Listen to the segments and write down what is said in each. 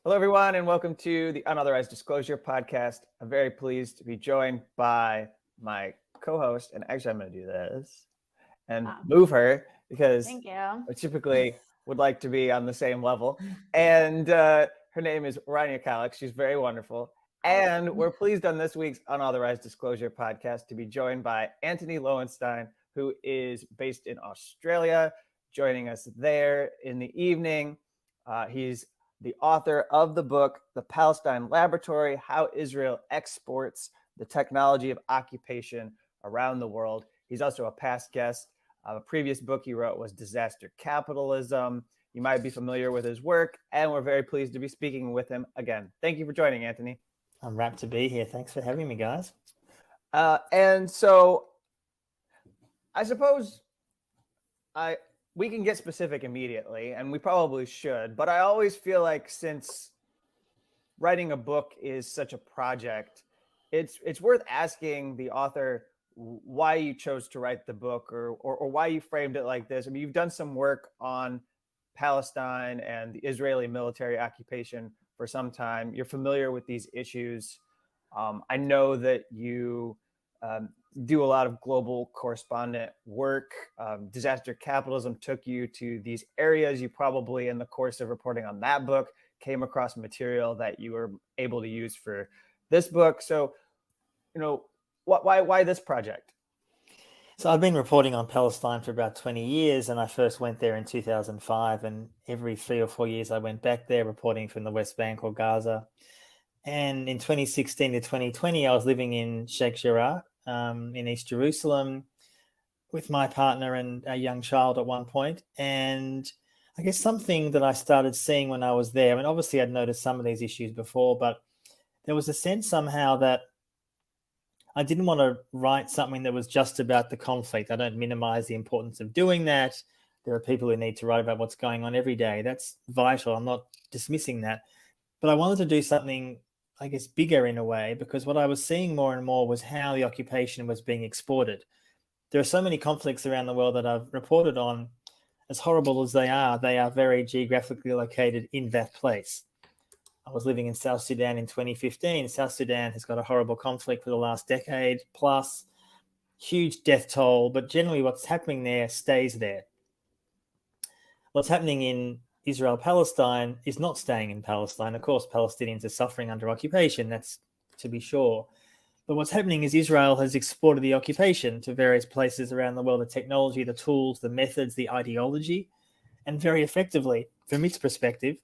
Hello, everyone, and welcome to the Unauthorized Disclosure podcast. I'm very pleased to be joined by my co-host, and actually I'm going to do this and move her because Thank you. I typically would like to be on the same level. And her name is Rania Kalik. She's very wonderful. And we're pleased on this week's Unauthorized Disclosure podcast to be joined by Antony Loewenstein, who is based in Australia, joining us there in the evening. He's the author of the book, The Palestine Laboratory, How Israel Exports the Technology of Occupation Around the World. He's also a past guest. A previous book he wrote was Disaster Capitalism. You might be familiar with his work, and we're very pleased to be speaking with him again. Thank you for joining, Antony. I'm rapt to be here. Thanks for having me, guys. And so I suppose we can get specific immediately, and we probably should, but I always feel like since writing a book is such a project, it's worth asking the author why you chose to write the book or why you framed it like this. I mean, you've done some work on Palestine and the Israeli military occupation for some time. You're familiar with these issues. I know that you do a lot of global correspondent work. Disaster capitalism took you to these areas. You probably, in the course of reporting on that book, came across material that you were able to use for this book. So, why this project? So I've been reporting on Palestine for about 20 years, and I first went there in 2005. And every 3 or 4 years, I went back there reporting from the West Bank or Gaza. And in 2016 to 2020, I was living in Sheikh Jarrah, in East Jerusalem with my partner and a young child at one point. And I guess something that I started seeing when I was there, I mean, obviously I'd noticed some of these issues before, but there was a sense somehow that I didn't want to write something that was just about the conflict. I don't minimize the importance of doing that. There are people who need to write about what's going on every day. That's vital. I'm not dismissing that. But I wanted to do something, I guess, bigger in a way, because what I was seeing more and more was how the occupation was being exported. There are so many conflicts around the world that I've reported on. As horrible as they are very geographically located in that place. I was living in South Sudan in 2015. South Sudan has got a horrible conflict for the last decade plus, huge death toll, but generally what's happening there stays there. What's happening in Israel-Palestine is not staying in Palestine. Of course, Palestinians are suffering under occupation, that's to be sure. But what's happening is Israel has exported the occupation to various places around the world, the technology, the tools, the methods, the ideology, and very effectively, from its perspective.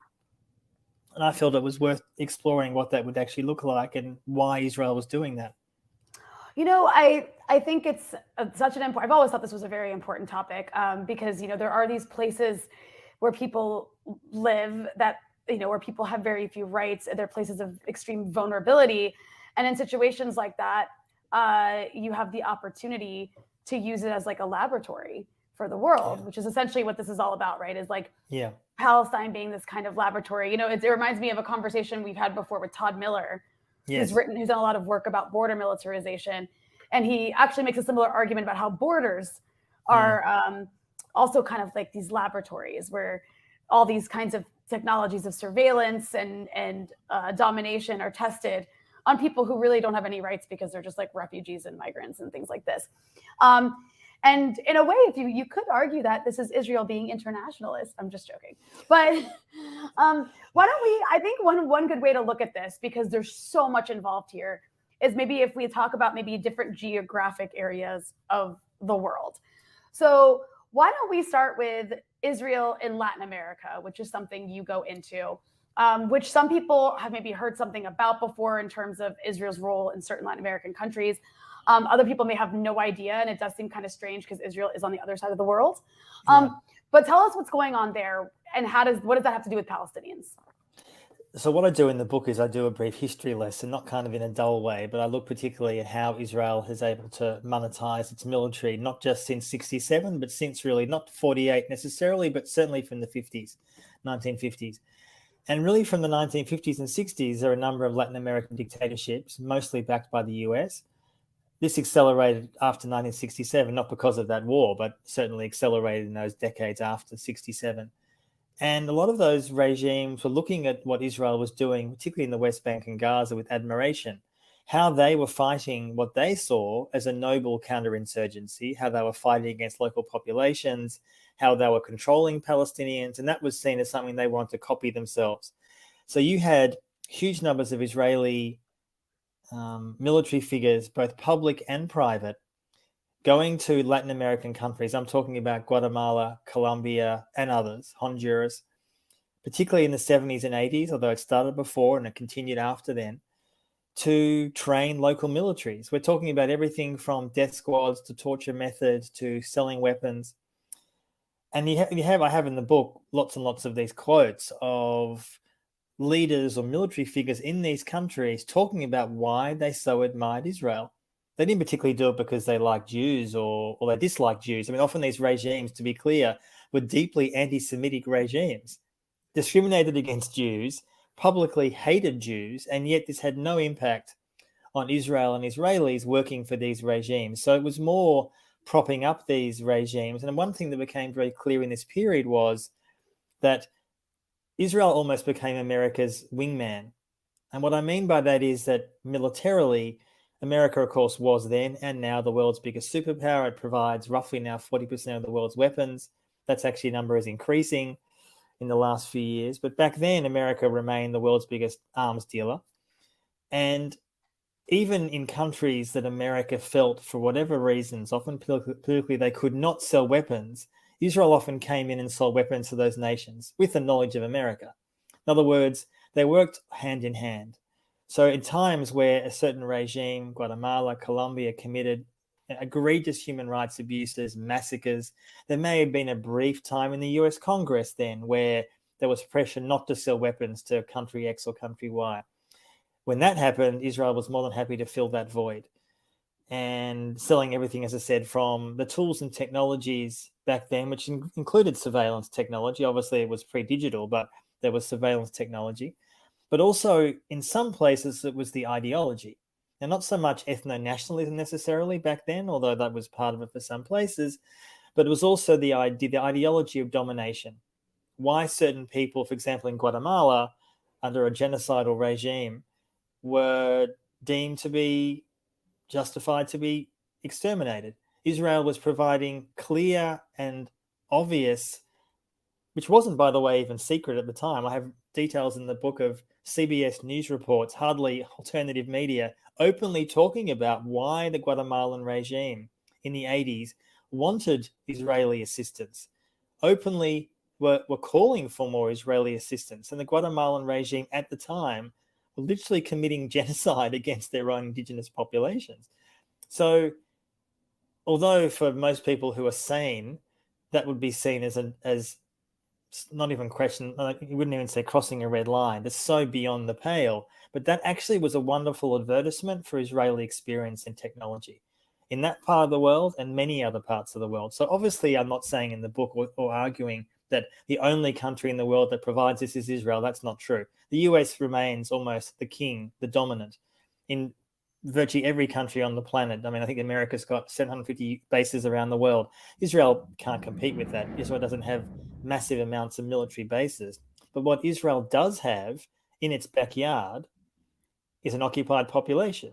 And I felt it was worth exploring what that would actually look like and why Israel was doing that. I think it's such an important, I've always thought this was a very important topic because, there are these places where people live that, where people have very few rights. They're places of extreme vulnerability. And in situations like that, you have the opportunity to use it as like a laboratory for the world, which is essentially what this is all about, right? Is like Palestine being this kind of laboratory. It reminds me of a conversation we've had before with Todd Miller, who's done a lot of work about border militarization. And he actually makes a similar argument about how borders are also kind of like these laboratories where all these kinds of technologies of surveillance and domination are tested on people who really don't have any rights because they're just like refugees and migrants and things like this. And in a way, if you could argue that this is Israel being internationalist. I'm just joking. But why don't we, I think one good way to look at this, because there's so much involved here, is maybe if we talk about maybe different geographic areas of the world. So why don't we start with Israel in Latin America, which is something you go into, which some people have maybe heard something about before in terms of Israel's role in certain Latin American countries. Other people may have no idea, and it does seem kind of strange because Israel is on the other side of the world. But tell us what's going on there, and what does that have to do with Palestinians? So what I do in the book is I do a brief history lesson, not kind of in a dull way, but I look particularly at how Israel is able to monetize its military, not just since 67, but since really not 48 necessarily, but certainly from the 1950s. And really from the 1950s and 60s, there are a number of Latin American dictatorships, mostly backed by the US. This accelerated after 1967, not because of that war, but certainly accelerated in those decades after 67. And a lot of those regimes were looking at what Israel was doing, particularly in the West Bank and Gaza, with admiration. How they were fighting what they saw as a noble counterinsurgency, how they were fighting against local populations, how they were controlling Palestinians, and that was seen as something they wanted to copy themselves. So you had huge numbers of Israeli military figures, both public and private, going to Latin American countries. I'm talking about Guatemala, Colombia, and others, Honduras, particularly in the 70s and 80s, although it started before and it continued after then, to train local militaries. We're talking about everything from death squads to torture methods to selling weapons. And I have in the book lots and lots of these quotes of leaders or military figures in these countries talking about why they so admired Israel. They didn't particularly do it because they liked Jews or they disliked Jews. I mean, often these regimes, to be clear, were deeply anti-Semitic regimes, discriminated against Jews, publicly hated Jews, and yet this had no impact on Israel and Israelis working for these regimes. So it was more propping up these regimes. And one thing that became very clear in this period was that Israel almost became America's wingman. And what I mean by that is that militarily, America, of course, was then and now the world's biggest superpower. It provides roughly now 40% of the world's weapons. That's actually a number is increasing in the last few years. But back then, America remained the world's biggest arms dealer. And even in countries that America felt, for whatever reasons, often politically, they could not sell weapons, Israel often came in and sold weapons to those nations with the knowledge of America. In other words, they worked hand in hand. So in times where a certain regime, Guatemala, Colombia, committed egregious human rights abuses, massacres, there may have been a brief time in the US Congress then where there was pressure not to sell weapons to country X or country Y. When that happened, Israel was more than happy to fill that void and selling everything, as I said, from the tools and technologies back then, which included surveillance technology. Obviously, it was pre-digital, but there was surveillance technology. But also, in some places, it was the ideology. Now, not so much ethno-nationalism necessarily back then, although that was part of it for some places, but it was also the ideology of domination. Why certain people, for example, in Guatemala, under a genocidal regime, were deemed to be justified to be exterminated. Israel was providing clear and obvious, which wasn't, by the way, even secret at the time. I have details in the book of CBS News reports, hardly alternative media, openly talking about why the Guatemalan regime in the 80s wanted Israeli assistance, openly were calling for more Israeli assistance. And the Guatemalan regime at the time were literally committing genocide against their own indigenous populations. So although for most people who are sane, that would be seen as not even question, you wouldn't even say crossing a red line. That's so beyond the pale. But that actually was a wonderful advertisement for Israeli experience in technology in that part of the world and many other parts of the world. So obviously I'm not saying in the book or arguing that the only country in the world that provides this is Israel. That's not true. The US remains almost the king, the dominant in virtually every country on the planet. I mean, I think America's got 750 bases around the world. Israel can't compete with that. Israel doesn't have massive amounts of military bases. But what Israel does have in its backyard is an occupied population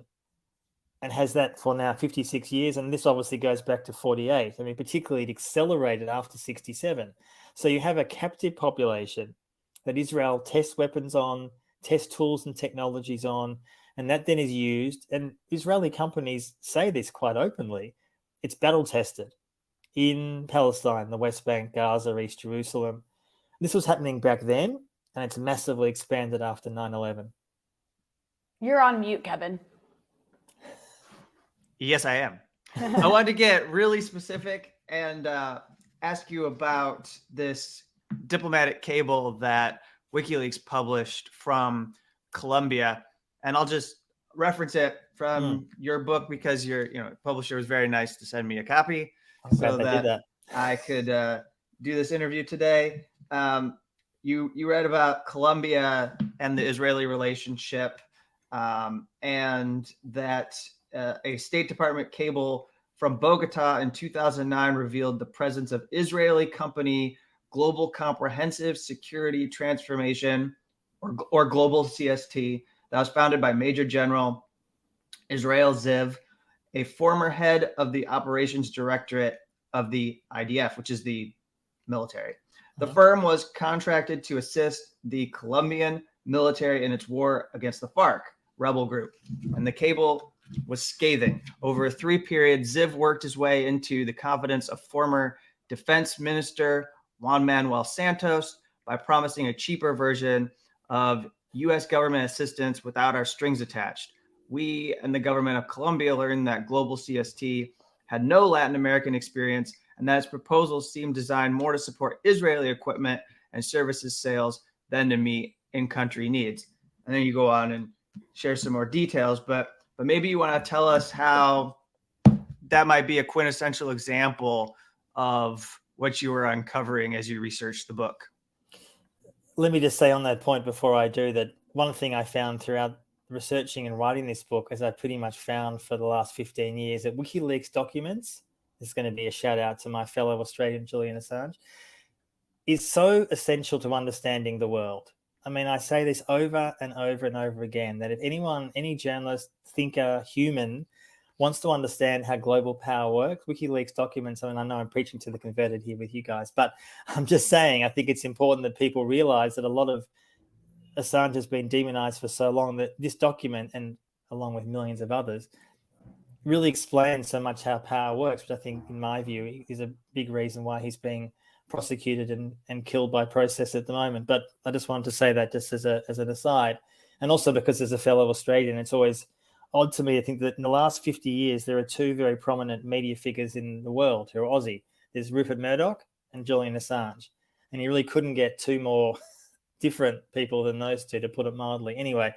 and has that for now 56 years. And this obviously goes back to 48. I mean, particularly it accelerated after 67. So you have a captive population that Israel tests weapons on, tests tools and technologies on, and that then is used, and Israeli companies say this quite openly, it's battle tested in Palestine, the West Bank, Gaza, East Jerusalem. This was happening back then, and it's massively expanded after 9/11. You're on mute, Kevin. Yes, I am. I wanted to get really specific and ask you about this diplomatic cable that WikiLeaks published from Colombia. And I'll just reference it from your book because your publisher was very nice to send me a copy so that I could do this interview today. You read about Colombia and the Israeli relationship, and that a State Department cable from Bogota in 2009 revealed the presence of Israeli company Global Comprehensive Security Transformation, or Global CST, that was founded by Major General Israel Ziv, a former head of the Operations Directorate of the IDF, which is the military. The firm was contracted to assist the Colombian military in its war against the FARC rebel group, and the cable was scathing. Over a 3 period, Ziv worked his way into the confidence of former Defense Minister Juan Manuel Santos by promising a cheaper version of U.S. government assistance without our strings attached. We and the government of Colombia learned that Global CST had no Latin American experience and that its proposals seemed designed more to support Israeli equipment and services sales than to meet in-country needs. And then you go on and share some more details, but maybe you want to tell us how that might be a quintessential example of what you were uncovering as you researched the book. Let me just say on that point before I do that one thing I found throughout researching and writing this book, as I pretty much found for the last 15 years, that WikiLeaks documents, this is going to be a shout out to my fellow Australian Julian Assange, is so essential to understanding the world. I mean, I say this over and over and over again, that if anyone, any journalist, thinker, human wants to understand how global power works, WikiLeaks documents, I mean, I know I'm preaching to the converted here with you guys, but I'm just saying, I think it's important that people realize that a lot of Assange has been demonized for so long that this document, and along with millions of others, really explains so much how power works, which I think, in my view, is a big reason why he's being prosecuted and killed by process at the moment. But I just wanted to say that just as an aside. And also because as a fellow Australian, it's always odd to me, I think, that in the last 50 years, there are 2 very prominent media figures in the world who are Aussie. There's Rupert Murdoch and Julian Assange. And you really couldn't get 2 more different people than those 2, to put it mildly. Anyway,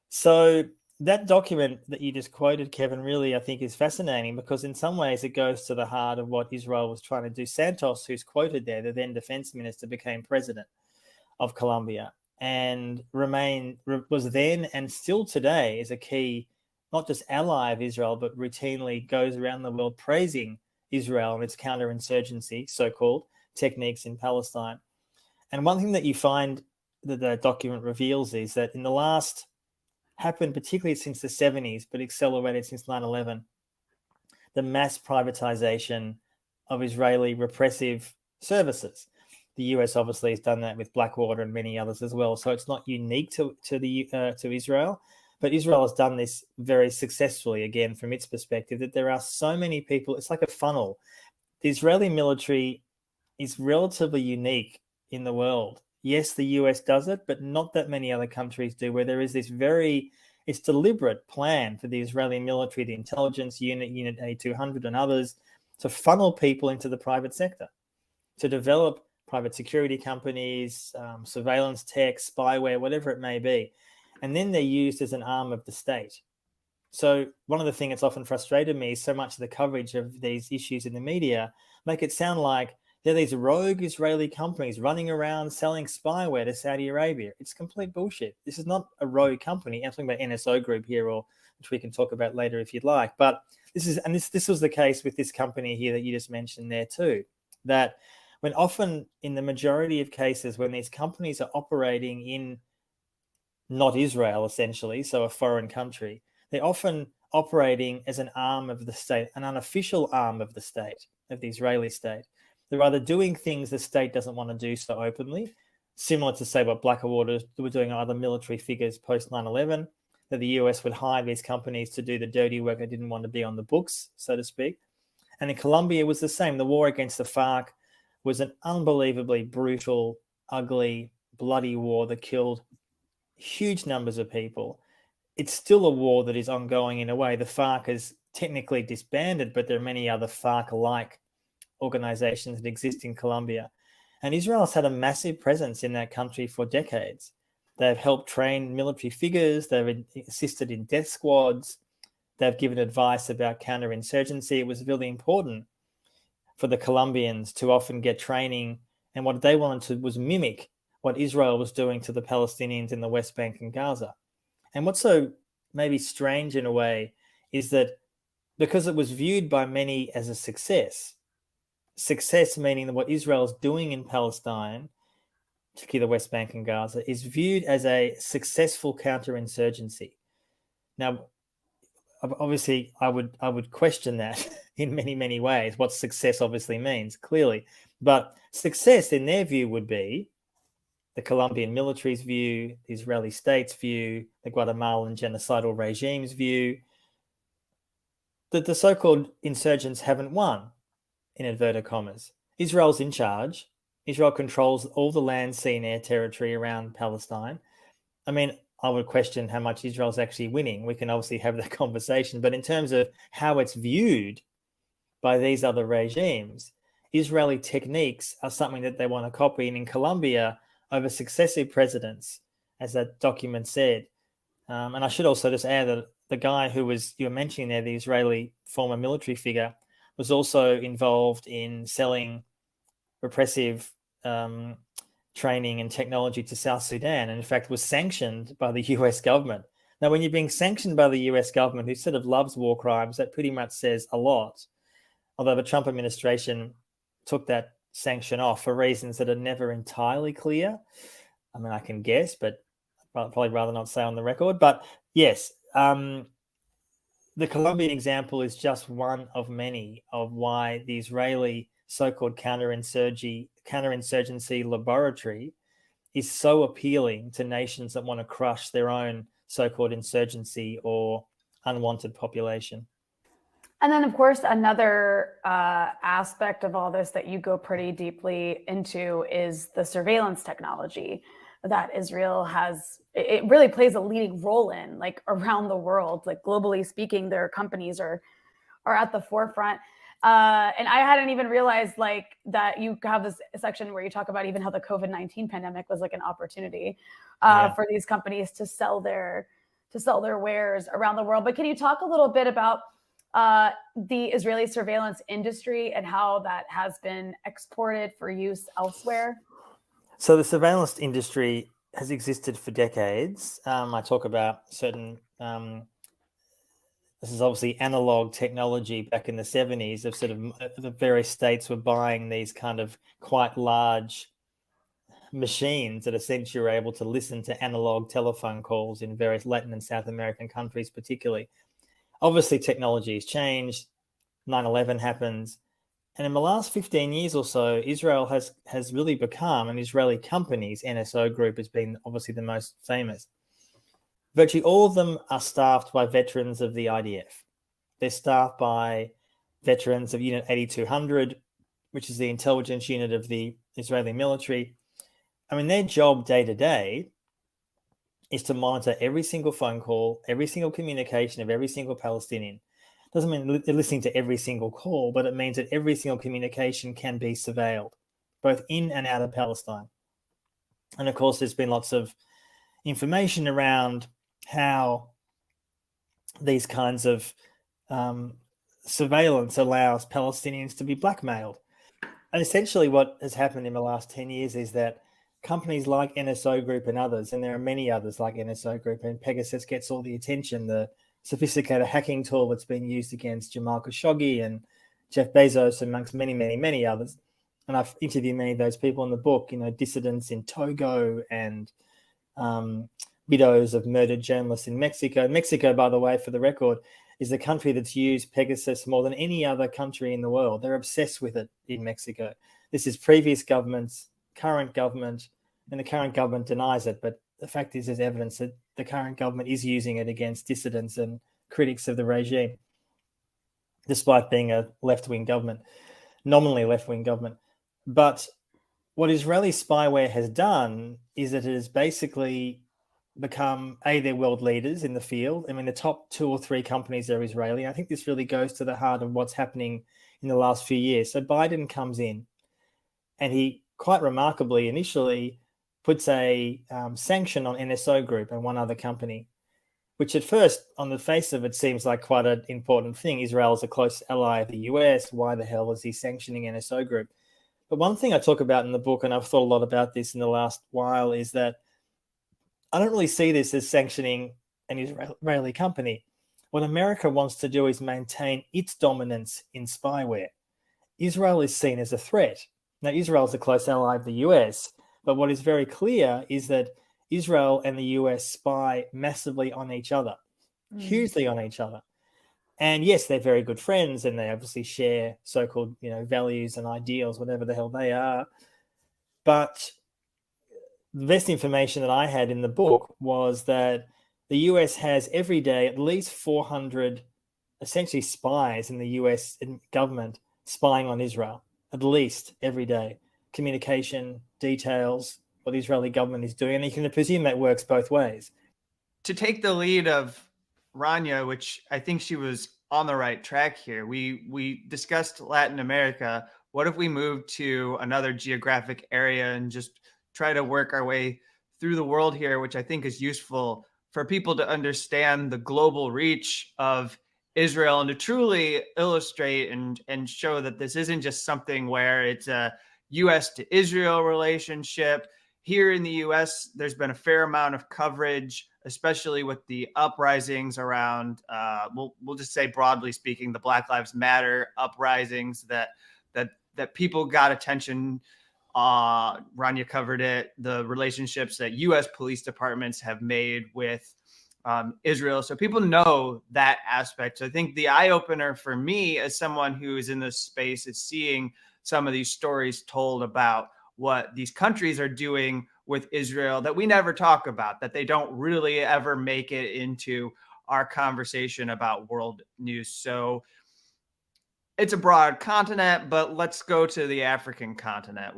so that document that you just quoted, Kevin, really, I think is fascinating because in some ways it goes to the heart of what Israel was trying to do. Santos, who's quoted there, the then defense minister, became president of Colombia and was then and still today is a key, not just ally of Israel, but routinely goes around the world praising Israel and its counterinsurgency, so-called, techniques in Palestine. And one thing that you find that the document reveals is that in the last, happened particularly since the 70s, but accelerated since 9/11, the mass privatization of Israeli repressive services. The US obviously has done that with Blackwater and many others as well. So it's not unique to Israel, but Israel has done this very successfully, again, from its perspective, that there are so many people. It's like a funnel. The Israeli military is relatively unique in the world. Yes, the US does it, but not that many other countries do, where there is this it's deliberate plan for the Israeli military, the intelligence unit, Unit A200 and others, to funnel people into the private sector, to develop private security companies, surveillance tech, spyware, whatever it may be. And then they're used as an arm of the state. So one of the things that's often frustrated me is so much of the coverage of these issues in the media make it sound like they're these rogue Israeli companies running around selling spyware to Saudi Arabia. It's complete bullshit. This is not a rogue company. I'm talking about NSO Group here, which we can talk about later if you'd like. But this was the case with this company here that you just mentioned there too, that when often in the majority of cases, when these companies are operating in not Israel, essentially, so a foreign country, they're often operating as an arm of the state, an unofficial arm of the state, of the Israeli state. They're either doing things the state doesn't want to do so openly, similar to, say, what Blackwater were doing, other military figures post 9/11, that the US would hire these companies to do the dirty work they didn't want to be on the books, so to speak. And in Colombia, it was the same. The war against the FARC was an unbelievably brutal, ugly, bloody war that killed huge numbers of people. It's still a war that is ongoing in a way. The FARC is technically disbanded, but there are many other FARC-like organizations that exist in Colombia. And Israel has had a massive presence in that country for decades. They've helped train military figures. They've assisted in death squads. They've given advice about counterinsurgency. It was really important for the Colombians to often get training. And what they wanted to was mimic what Israel was doing to the Palestinians in the West Bank and Gaza. And what's so maybe strange in a way is that because it was viewed by many as a success, success, meaning that what Israel is doing in Palestine, particularly the West Bank and Gaza, is viewed as a successful counterinsurgency. Now, obviously, I would question that in many, many ways, what success obviously means, clearly. But success, in their view, would be the Colombian military's view, the Israeli state's view, the Guatemalan genocidal regime's view, that the so-called insurgents haven't won, in inverted commas. Israel's in charge. Israel controls all the land, sea, and air territory around Palestine. I mean, I would question how much Israel's actually winning. We can obviously have that conversation. But in terms of how it's viewed by these other regimes, Israeli techniques are something that they want to copy. And in Colombia, over successive presidents, as that document said, and I should also just add that the guy who you were mentioning there, the Israeli former military figure, was also involved in selling repressive training and technology to South Sudan, and in fact was sanctioned by the US government. Now, when you're being sanctioned by the US government, who sort of loves war crimes, that pretty much says a lot. Although the Trump administration took that sanction off for reasons that are never entirely clear. I mean, I can guess, but I'd probably rather not say on the record. But yes, the Colombian example is just one of many of why the Israeli so-called counterinsurgency laboratory is so appealing to nations that want to crush their own so-called insurgency or unwanted population. And then, of course, another aspect of all this that you go pretty deeply into is the surveillance technology that Israel has. It really plays a leading role in, like, around the world. Like, globally speaking, their companies are at the forefront. And I hadn't even realized, like, that you have this section where you talk about even how the COVID-19 pandemic was like an opportunity for these companies to sell their wares around the world. But can you talk a little bit about the Israeli surveillance industry and how that has been exported for use elsewhere? So the surveillance industry has existed for decades. I talk about certain, this is obviously analog technology back in the 70s of sort of the various states were buying these kind of quite large machines that essentially were able to listen to analog telephone calls in various Latin and South American countries particularly. Obviously, technology has changed. 9/11 happens. And in the last 15 years or so, Israel has really become, an Israeli company's NSO group has been obviously the most famous. Virtually all of them are staffed by veterans of the IDF. They're staffed by veterans of Unit 8200, which is the intelligence unit of the Israeli military. I mean, their job day to day is to monitor every single phone call, every single communication of every single Palestinian. Doesn't mean they're listening to every single call, but it means that every single communication can be surveilled, both in and out of Palestine. And of course, there's been lots of information around how these kinds of surveillance allows Palestinians to be blackmailed. And essentially what has happened in the last 10 years is that companies like NSO Group and others, and there are many others like NSO Group, and Pegasus gets all the attention, the sophisticated hacking tool that's been used against Jamal Khashoggi and Jeff Bezos, amongst many, many, many others. And I've interviewed many of those people in the book, dissidents in Togo and widows of murdered journalists in Mexico. Mexico, by the way, for the record, is the country that's used Pegasus more than any other country in the world. They're obsessed with it in Mexico. This is previous governments, current government, and the current government denies it. But the fact is, there's evidence that the current government is using it against dissidents and critics of the regime, despite being a left-wing government, nominally left-wing government. But what Israeli spyware has done is that it has basically become, they're world leaders in the field. I mean, the top 2 or 3 companies are Israeli. I think this really goes to the heart of what's happening in the last few years. So Biden comes in and he quite remarkably initially puts a sanction on NSO Group and one other company, which at first, on the face of it, seems like quite an important thing. Israel is a close ally of the US. Why the hell is he sanctioning NSO Group? But one thing I talk about in the book, and I've thought a lot about this in the last while, is that I don't really see this as sanctioning an Israeli company. What America wants to do is maintain its dominance in spyware. Israel is seen as a threat. Now, Israel is a close ally of the US, but what is very clear is that Israel and the US spy massively on each other, hugely on each other. And yes, they're very good friends, and they obviously share so-called, values and ideals, whatever the hell they are. But the best information that I had in the book was that the US has every day at least 400 essentially spies in the US government spying on Israel, at least every day. Communication, details, what the Israeli government is doing. And you can presume that works both ways. To take the lead of Rania, which I think she was on the right track here, we discussed Latin America. What if we move to another geographic area and just try to work our way through the world here, which I think is useful for people to understand the global reach of Israel and to truly illustrate and show that this isn't just something where it's a US to Israel relationship. Here in the US, there's been a fair amount of coverage, especially with the uprisings around, we'll just say broadly speaking, the Black Lives Matter uprisings that people got attention. Rania covered it, the relationships that US police departments have made with Israel. So people know that aspect. So I think the eye opener for me as someone who is in this space is seeing some of these stories told about what these countries are doing with Israel that we never talk about, that they don't really ever make it into our conversation about world news. So it's a broad continent, but let's go to the African continent.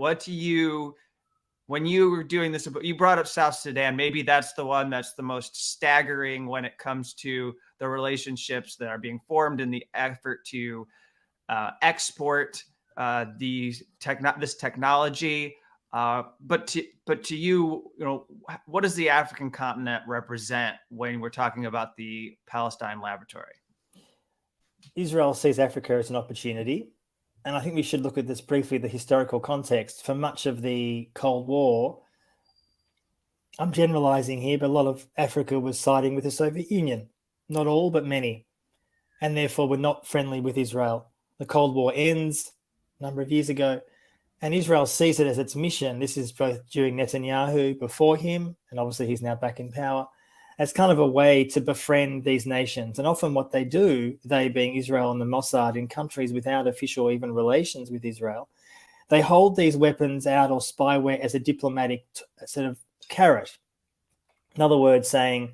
When you were doing this, you brought up South Sudan. Maybe that's the one that's the most staggering when it comes to the relationships that are being formed in the effort to export this technology. But to you, what does the African continent represent when we're talking about the Palestine Laboratory? Israel sees Africa as an opportunity. And I think we should look at this briefly, the historical context. For much of the Cold War, I'm generalizing here, but a lot of Africa was siding with the Soviet Union. Not all, but many. And therefore were not friendly with Israel. The Cold War ends a number of years ago, and Israel sees it as its mission. This is both during Netanyahu, before him, and obviously he's now back in power, as kind of a way to befriend these nations. And often what they do, they being Israel and the Mossad in countries without official even relations with Israel, they hold these weapons out or spyware as a diplomatic sort of carrot. In other words, saying,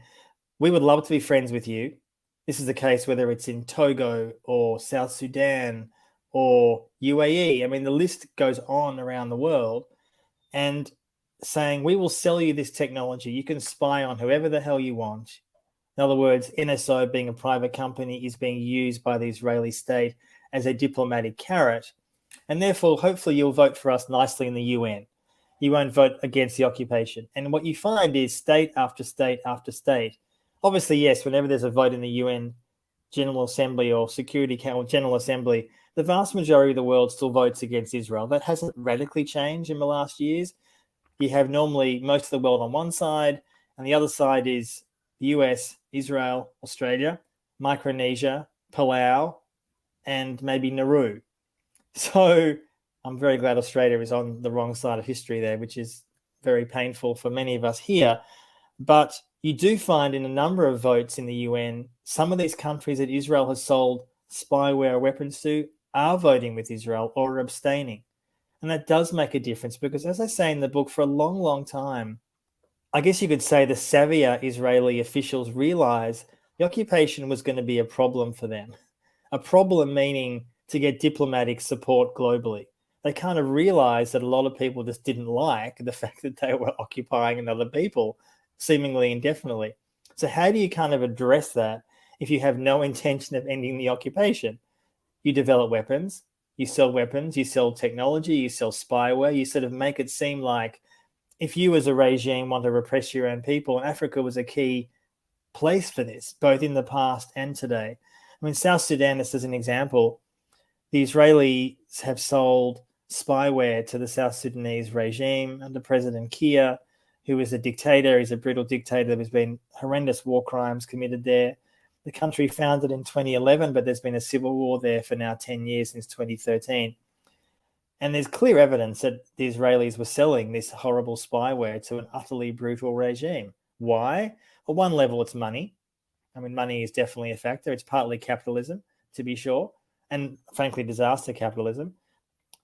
we would love to be friends with you. This is the case whether it's in Togo or South Sudan or UAE. I mean, the list goes on around the world. And saying, we will sell you this technology. You can spy on whoever the hell you want. In other words, NSO, being a private company, is being used by the Israeli state as a diplomatic carrot. And therefore, hopefully you'll vote for us nicely in the UN. You won't vote against the occupation. And what you find is state after state after state. Obviously, yes, whenever there's a vote in the UN General Assembly or Security Council General Assembly, the vast majority of the world still votes against Israel. That hasn't radically changed in the last years. You have normally most of the world on one side, and the other side is the US, Israel, Australia, Micronesia, Palau, and maybe Nauru. So I'm very glad Australia is on the wrong side of history there, which is very painful for many of us here. But you do find in a number of votes in the UN, some of these countries that Israel has sold spyware weapons to are voting with Israel or are abstaining. And that does make a difference because, as I say in the book, for a long, long time, I guess you could say the savvier Israeli officials realized the occupation was going to be a problem for them. A problem meaning to get diplomatic support globally. They kind of realized that a lot of people just didn't like the fact that they were occupying another people seemingly indefinitely. So how do you kind of address that if you have no intention of ending the occupation? You develop weapons. You sell weapons, you sell technology, you sell spyware, you sort of make it seem like if you as a regime want to repress your own people, and Africa was a key place for this, both in the past and today. I mean, South Sudan, just as an example, the Israelis have sold spyware to the South Sudanese regime under President Kiir, who is a dictator. He's a brutal dictator. There's been horrendous war crimes committed there. The country founded in 2011, but there's been a civil war there for now 10 years, since 2013. And there's clear evidence that the Israelis were selling this horrible spyware to an utterly brutal regime. Why? On one level, it's money. I mean, money is definitely a factor. It's partly capitalism, to be sure, and frankly, disaster capitalism.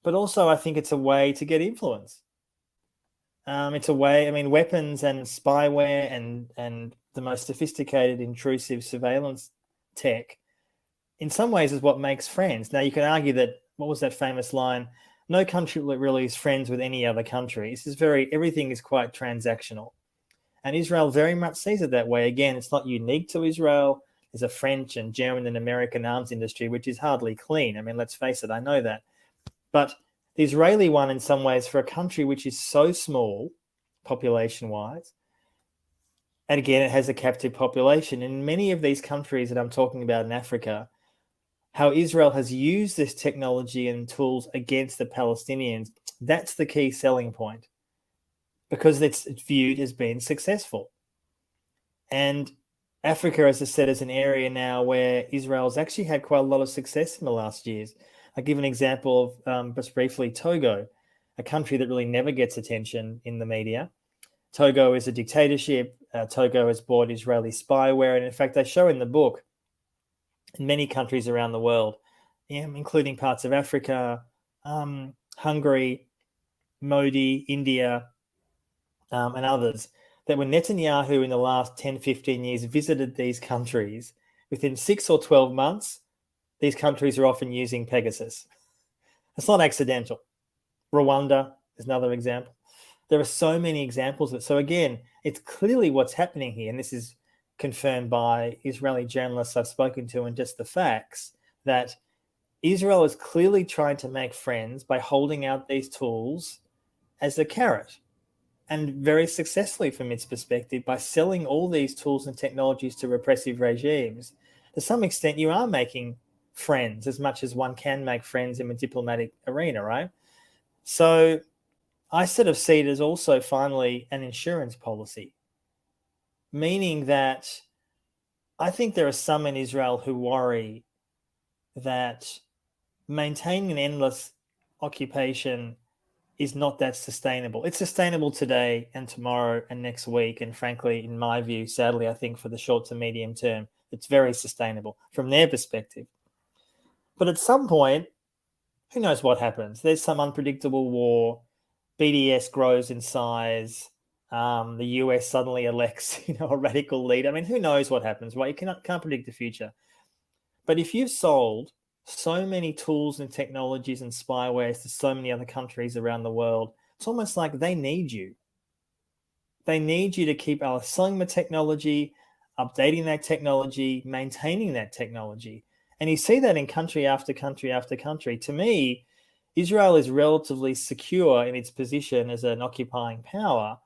But also, I think it's a way to get influence. It's a way, I mean, weapons and spyware and the most sophisticated, intrusive surveillance tech, in some ways, is what makes friends. Now, you can argue that, what was that famous line? No country really is friends with any other country. Everything is quite transactional. And Israel very much sees it that way. Again, it's not unique to Israel. There's a French and German and American arms industry, which is hardly clean. I mean, let's face it, I know that. But the Israeli one, in some ways, for a country which is so small, population-wise, and again, it has a captive population. In many of these countries that I'm talking about in Africa, how Israel has used this technology and tools against the Palestinians, that's the key selling point, because it's viewed as being successful. And Africa, as I said, is an area now where Israel's actually had quite a lot of success in the last years. I'll give an example of, just briefly, Togo, a country that really never gets attention in the media. Togo is a dictatorship. Togo has bought Israeli spyware. And in fact, they show in the book, in many countries around the world, including parts of Africa, Hungary, Modi, India, and others, that when Netanyahu in the last 10, 15 years visited these countries, within 6 or 12 months, these countries are often using Pegasus. It's not accidental. Rwanda is another example. There are so many examples of it. So again, it's clearly what's happening here, and this is confirmed by Israeli journalists I've spoken to, and just the facts, that Israel is clearly trying to make friends by holding out these tools as a carrot, and very successfully from its perspective, by selling all these tools and technologies to repressive regimes. To some extent, you are making friends as much as one can make friends in a diplomatic arena, right? So I sort of see it as also finally an insurance policy, meaning that I think there are some in Israel who worry that maintaining an endless occupation is not that sustainable. It's sustainable today and tomorrow and next week. And frankly, in my view, sadly, I think for the short to medium term, it's very sustainable from their perspective. But at some point, who knows what happens? There's some unpredictable war. BDS grows in size. The US suddenly elects, a radical leader. I mean, who knows what happens, right? You can't predict the future. But if you've sold so many tools and technologies and spywares to so many other countries around the world, it's almost like they need you. They need you to keep selling the technology, updating that technology, maintaining that technology. And you see that in country after country after country. To me, Israel is relatively secure in its position as an occupying power,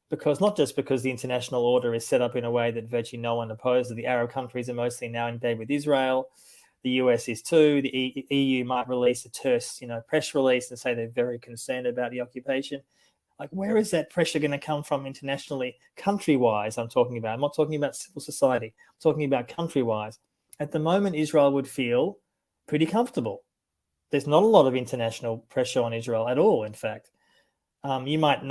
because not just because the international order is set up in a way that virtually no one opposes. The Arab countries are mostly now in bed with Israel. The US is too. The EU might release a terse, press release and say they're very concerned about the occupation. Like, where is that pressure going to come from internationally, country-wise? I'm talking about. I'm not talking about civil society. I'm talking about country-wise. At the moment, Israel would feel pretty comfortable. There's not a lot of international pressure on Israel at all, in fact. One might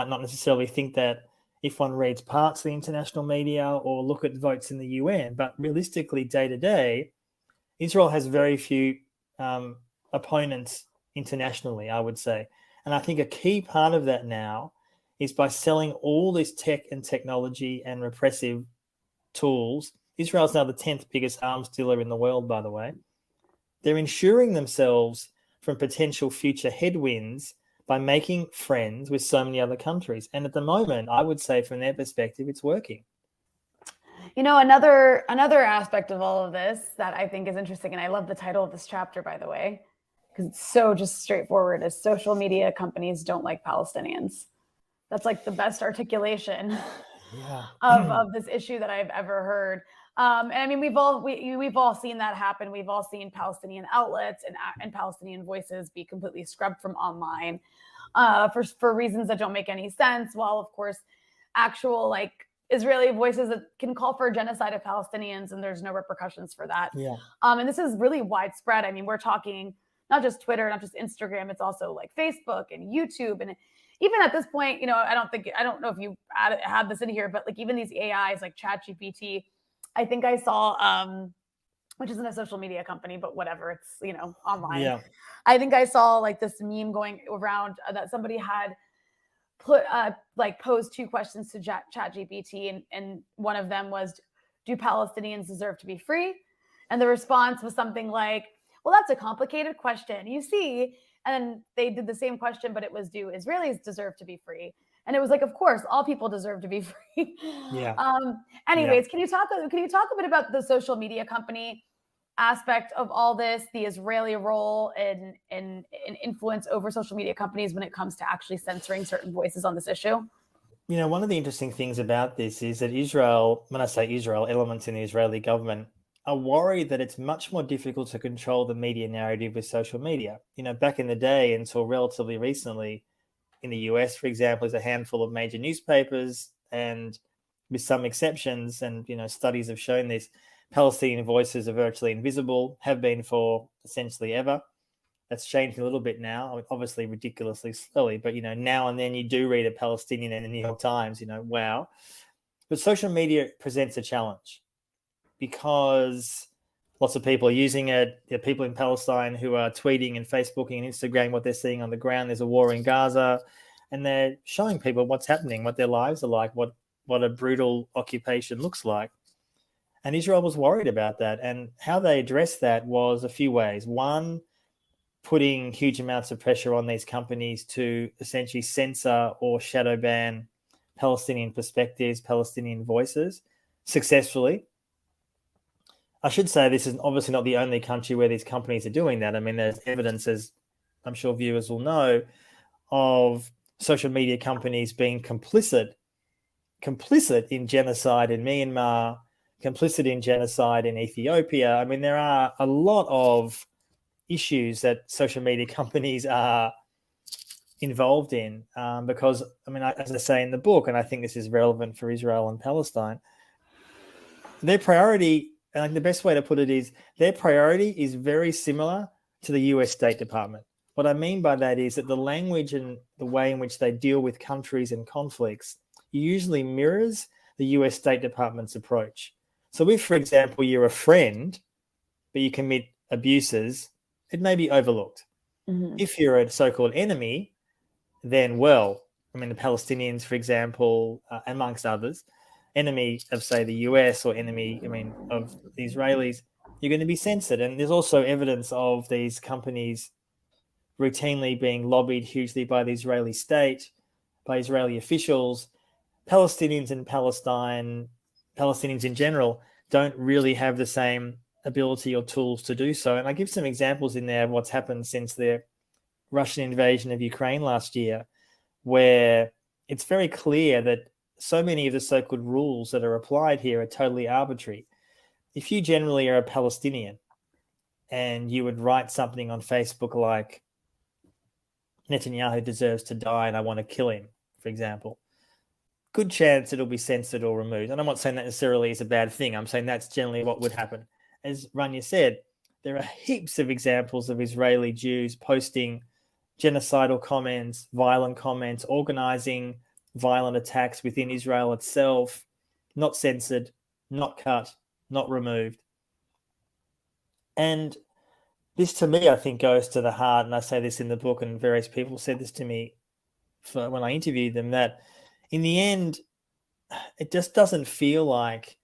not necessarily think that if one reads parts of the international media or look at votes in the UN, but realistically, day to day, Israel has very few opponents internationally, I would say. And I think a key part of that now is by selling all this tech and technology and repressive tools. Israel's now the 10th biggest arms dealer in the world, by the way. They're insuring themselves from potential future headwinds by making friends with so many other countries. And at the moment, I would say from their perspective, it's working. Another aspect of all of this that I think is interesting, and I love the title of this chapter, by the way, because it's so just straightforward, is social media companies don't like Palestinians. That's like the best articulation of this issue that I've ever heard. And I mean, we've all seen that happen. We've all seen Palestinian outlets and Palestinian voices be completely scrubbed from online for reasons that don't make any sense. While of course, actual Israeli voices that can call for a genocide of Palestinians, and there's no repercussions for that. Yeah. And this is really widespread. I mean, we're talking not just Twitter, not just Instagram, it's also like Facebook and YouTube. And even at this point, you know, I don't know if you had this in here, but like even these AIs like ChatGPT, I think I saw, which isn't a social media company, but whatever, it's, you know, online. Yeah. I think I saw like this meme going around that somebody had put like posed 2 questions to ChatGPT, and one of them was, do Palestinians deserve to be free? And the response was something like, well, that's a complicated question, you see. And they did the same question, but it was, do Israelis deserve to be free? And it was like, of course, all people deserve to be free. Yeah. Anyways, can you talk a bit about the social media company aspect of all this, the Israeli role and influence over social media companies when it comes to actually censoring certain voices on this issue? You know, one of the interesting things about this is that Israel, when I say Israel, elements in the Israeli government are worried that it's much more difficult to control the media narrative with social media. You know, back in the day, until relatively recently, in the US, for example, there's a handful of major newspapers, and with some exceptions, and, you know, studies have shown this, Palestinian voices are virtually invisible, have been for essentially ever. That's changed a little bit now, I mean, obviously ridiculously slowly, but, you know, now and then you do read a Palestinian in the New York Times, you know, wow. But social media presents a challenge because lots of people are using it. There are people in Palestine who are tweeting and Facebooking and Instagram what they're seeing on the ground. There's a war in Gaza, and they're showing people what's happening, what their lives are like, what a brutal occupation looks like. And Israel was worried about that. And how they addressed that was a few ways. One, putting huge amounts of pressure on these companies to essentially censor or shadow ban Palestinian perspectives, Palestinian voices successfully. I should say this is obviously not the only country where these companies are doing that. I mean, there's evidence, as I'm sure viewers will know, of social media companies being complicit in genocide in Myanmar, complicit in genocide in Ethiopia. I mean, there are a lot of issues that social media companies are involved in because, I mean, as I say in the book, and I think this is relevant for Israel and Palestine, their priority, and the best way to put it is, their priority is very similar to the US State Department. What I mean by that is that the language and the way in which they deal with countries and conflicts usually mirrors the US State Department's approach. So if, for example, you're a friend, but you commit abuses, it may be overlooked. Mm-hmm. If you're a so-called enemy, then, well, I mean, the Palestinians, for example, amongst others, enemy of, say, the US, or enemy, I mean, of the Israelis, you're going to be censored. And there's also evidence of these companies routinely being lobbied hugely by the Israeli state, by Israeli officials. Palestinians in Palestine, Palestinians in general, don't really have the same ability or tools to do so. And I give some examples in there of what's happened since the Russian invasion of Ukraine last year, where it's very clear that so many of the so-called rules that are applied here are totally arbitrary. If you generally are a Palestinian and you would write something on Facebook like, Netanyahu deserves to die and I want to kill him, for example, good chance it'll be censored or removed. And I'm not saying that necessarily is a bad thing. I'm saying that's generally what would happen. As Rania said, there are heaps of examples of Israeli Jews posting genocidal comments, violent comments, organizing violent attacks within Israel itself, not censored, not cut, not removed. And this, to me, I think goes to the heart, and I say this in the book, and various people said this to me when I interviewed them, that in the end, it just doesn't feel like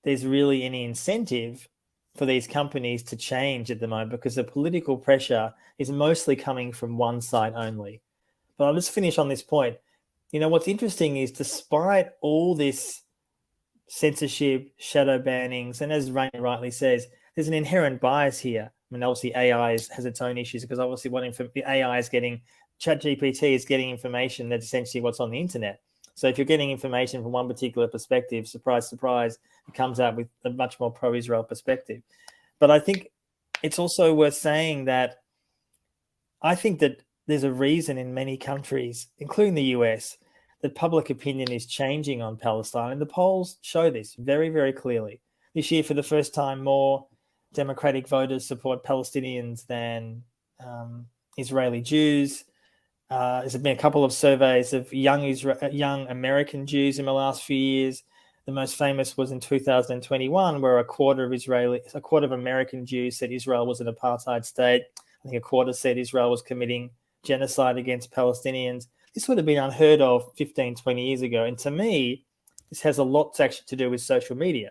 there's really any incentive for these companies to change at the moment, because the political pressure is mostly coming from one side only. But I'll just finish on this point. You know, what's interesting is, despite all this censorship, shadow bannings, and as Rainer rightly says, there's an inherent bias here. I mean, obviously AI has its own issues, because obviously the AI is getting, ChatGPT is getting information that's essentially what's on the internet. So if you're getting information from one particular perspective, surprise, surprise, it comes out with a much more pro-Israel perspective. But I think it's also worth saying that I think that there's a reason in many countries, including the US, that public opinion is changing on Palestine. And the polls show this very, very clearly. This year, for the first time, more Democratic voters support Palestinians than Israeli Jews. There's been a couple of surveys of young American Jews in the last few years. The most famous was in 2021, where a quarter of American Jews said Israel was an apartheid state. I think a quarter said Israel was committing genocide against Palestinians. This would have been unheard of 15, 20 years ago. And to me, this has a lot actually to do with social media.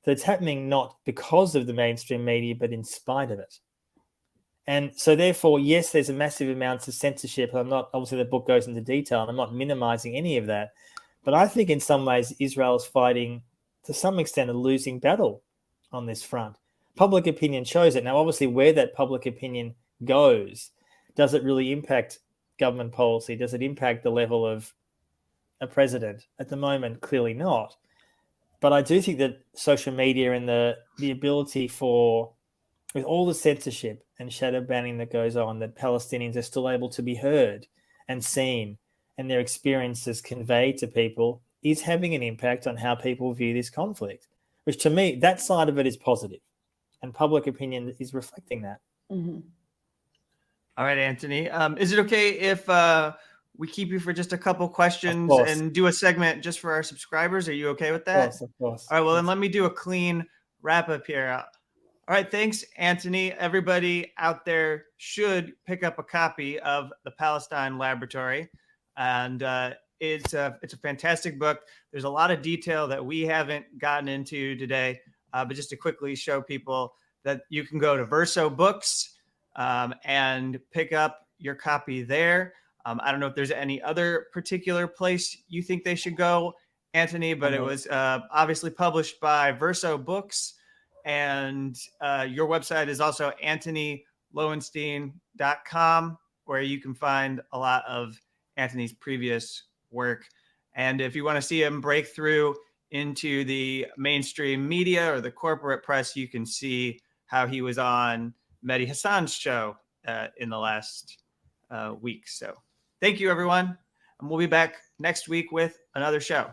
So it's happening not because of the mainstream media, but in spite of it. And so therefore, yes, there's a massive amount of censorship. I'm not, obviously the book goes into detail, and I'm not minimizing any of that. But I think in some ways, Israel is fighting, to some extent, a losing battle on this front. Public opinion shows it. Now, obviously, where that public opinion goes, does it really impact government policy? Does it impact the level of a president? At the moment, clearly not. But I do think that social media and the ability for, with all the censorship and shadow banning that goes on, that Palestinians are still able to be heard and seen, and their experiences conveyed to people, is having an impact on how people view this conflict, which to me, that side of it is positive, and public opinion is reflecting that. Mm-hmm. All right, Antony. Is it okay if we keep you for just a couple questions and do a segment just for our subscribers? Are you okay with that? Of course. All right, well, then let me do a clean wrap up here. All right, thanks, Antony. Everybody out there should pick up a copy of the Palestine Laboratory. And it's a fantastic book. There's a lot of detail that we haven't gotten into today, but just to quickly show people that you can go to Verso Books and pick up your copy there. I don't know if there's any other particular place you think they should go, Antony, but it was obviously published by Verso Books. And your website is also AntonyLoewenstein.com, where you can find a lot of Antony's previous work. And if you want to see him break through into the mainstream media or the corporate press, you can see how he was on Mehdi Hassan's show in the last week. So thank you, everyone. And we'll be back next week with another show.